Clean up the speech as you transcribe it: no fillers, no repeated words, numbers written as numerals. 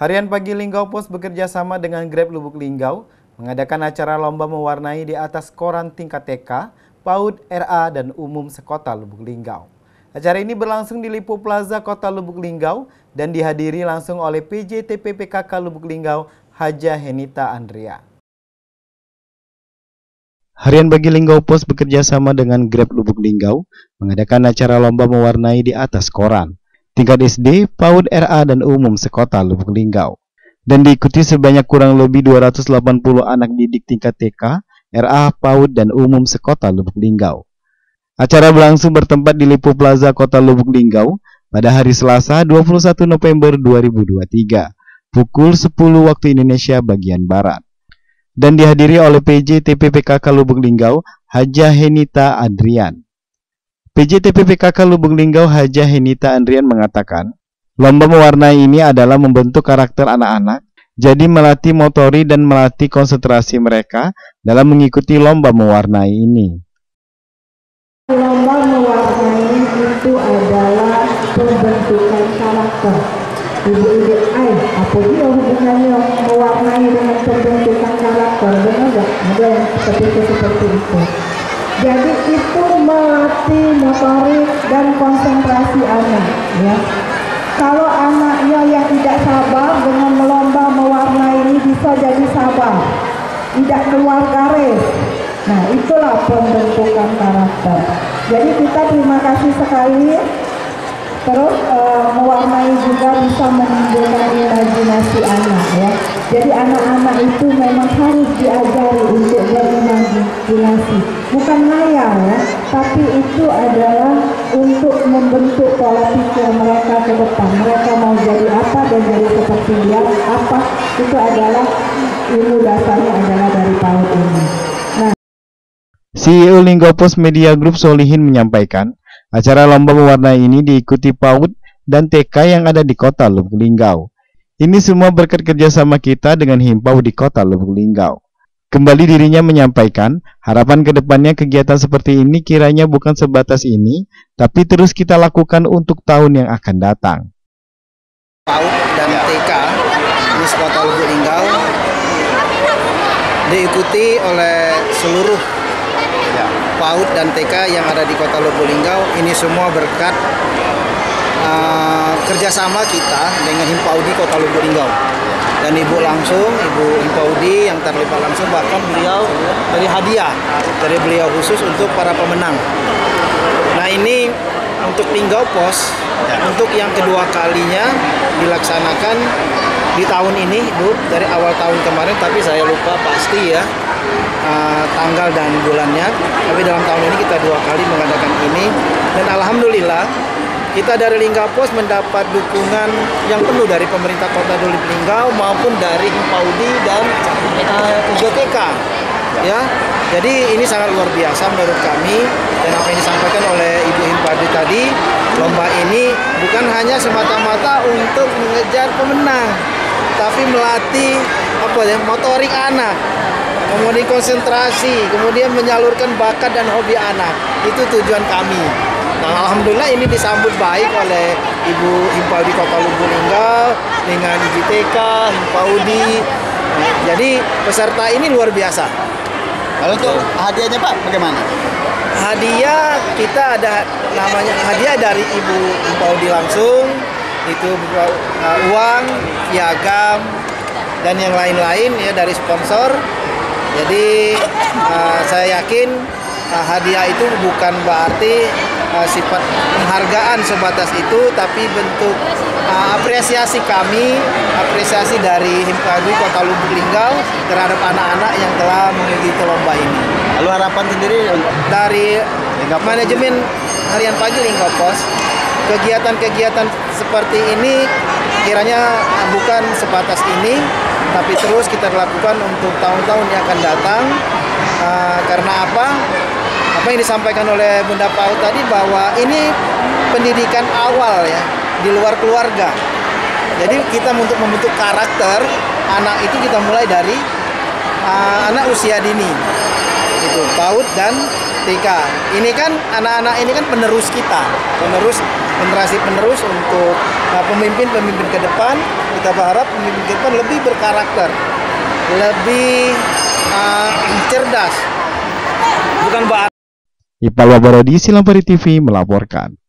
Harian Pagi Linggau Pos bekerja sama dengan Grab Lubuk Linggau mengadakan acara lomba mewarnai di atas koran tingkat TK, PAUD, RA, dan umum sekota Lubuk Linggau. Acara ini berlangsung di Lipo Plaza Kota Lubuk Linggau dan dihadiri langsung oleh PJ TPPKK Lubuk Linggau, Haja Henita Andrea. Harian Pagi Linggau Pos bekerja sama dengan Grab Lubuk Linggau mengadakan acara lomba mewarnai di atas koran tingkat SD, PAUD, RA, dan umum sekota Lubuk Linggau, dan diikuti sebanyak kurang lebih 280 anak didik tingkat TK, RA, PAUD, dan umum sekota Lubuk Linggau. Acara berlangsung bertempat di Lipo Plaza Kota Lubuk Linggau pada hari Selasa 21 November 2023 pukul 10 waktu Indonesia bagian Barat, dan dihadiri oleh PJ TPPKK Lubuk Linggau, Haja Henita Adrian. PJ TPPKK Lubuk Linggau Haja Henita Andrian mengatakan, lomba mewarnai ini adalah membentuk karakter anak-anak, jadi melatih motori dan melatih konsentrasi mereka dalam mengikuti lomba mewarnai ini. Lomba mewarnai itu adalah pembentukan karakter. Ibu-ibu, apa dia hubungannya mewarnai dengan pembentukan karakter? Benar nggak? Ada yang seperti itu. Jadi itu melatih motorik dan konsentrasi anak, ya. Kalau anaknya yang tidak sabar dengan melomba mewarnai ini bisa jadi sabar, tidak keluar garis. Nah, itulah pembentukan karakter. Jadi kita terima kasih sekali. Terus mewarnai juga bisa menimbulkan imajinasi anak, ya. Jadi anak-anak itu memang harus diajari untuk berimajinasi, bukan ngayal, ya, tapi itu adalah untuk membentuk pola pikir mereka ke depan. Mereka mau jadi apa dan jadi seperti dia apa, itu adalah ilmu dasarnya adalah dari PAUD ini. Nah, CEO Linggau Pos Media Group Solihin menyampaikan, acara lomba mewarnai ini diikuti PAUD dan TK yang ada di kota Lubuk Linggau. Ini semua berkat kerjasama kita dengan Himpau di kota Lubuk Linggau. Kembali dirinya menyampaikan, harapan kedepannya kegiatan seperti ini kiranya bukan sebatas ini, tapi terus kita lakukan untuk tahun yang akan datang. PAUD dan TK di kota Lubuk Linggau diikuti oleh seluruh PAUD dan TK yang ada di kota Lubuk Linggau. Ini semua berkat kerjasama kita dengan Himpaudi Kota Lubuk Linggau, dan Ibu Himpaudi yang terlibat langsung, bahkan beliau dari hadiah dari beliau khusus untuk para pemenang. Nah, ini untuk Linggau Pos untuk yang kedua kalinya dilaksanakan di tahun ini, Bu, dari awal tahun kemarin, tapi saya lupa pasti ya tanggal dan bulannya, tapi dalam tahun ini kita dua kali mengadakan ini, dan alhamdulillah kita dari Linggau Pos mendapat dukungan yang penuh dari pemerintah Kota Lubuk Linggau maupun dari Himpaudi dan UGTK, ya. Jadi ini sangat luar biasa menurut kami, dan apa yang disampaikan oleh Ibu Himpaudi tadi, lomba ini bukan hanya semata-mata untuk mengejar pemenang, tapi melatih motorik anak, kemudian konsentrasi, kemudian menyalurkan bakat dan hobi anak. Itu tujuan kami. Nah, alhamdulillah ini disambut baik oleh Ibu Himpaudi Kota Lubuk Linggau dengan UGTK, Himpaudi. Jadi peserta ini luar biasa. Lalu untuk hadiahnya Pak, bagaimana? Hadiah kita ada namanya hadiah dari Ibu Himpaudi langsung, itu uang, piagam, dan yang lain-lain ya dari sponsor. Jadi saya yakin hadiah itu bukan berarti sifat penghargaan sebatas itu, tapi bentuk apresiasi kami, apresiasi dari Himpaudi Kota Lubuk Linggau terhadap anak-anak yang telah mengikuti lomba ini. Lalu harapan sendiri dari manajemen Harian Pagi Linggau Pos, kegiatan-kegiatan seperti ini kiranya bukan sebatas ini, tapi terus kita lakukan untuk tahun-tahun yang akan datang. Karena apa? Apa yang disampaikan oleh Bunda PAUD tadi, bahwa ini pendidikan awal ya, di luar keluarga. Jadi kita untuk membentuk karakter anak itu kita mulai dari anak usia dini. Itu PAUD dan Tika, ini kan anak-anak ini kan penerus kita, generasi penerus untuk pemimpin-pemimpin ke depan. Kita berharap pemimpin ke depan lebih berkarakter, lebih cerdas, bukan Ipal Wabarodi, Silampari TV melaporkan.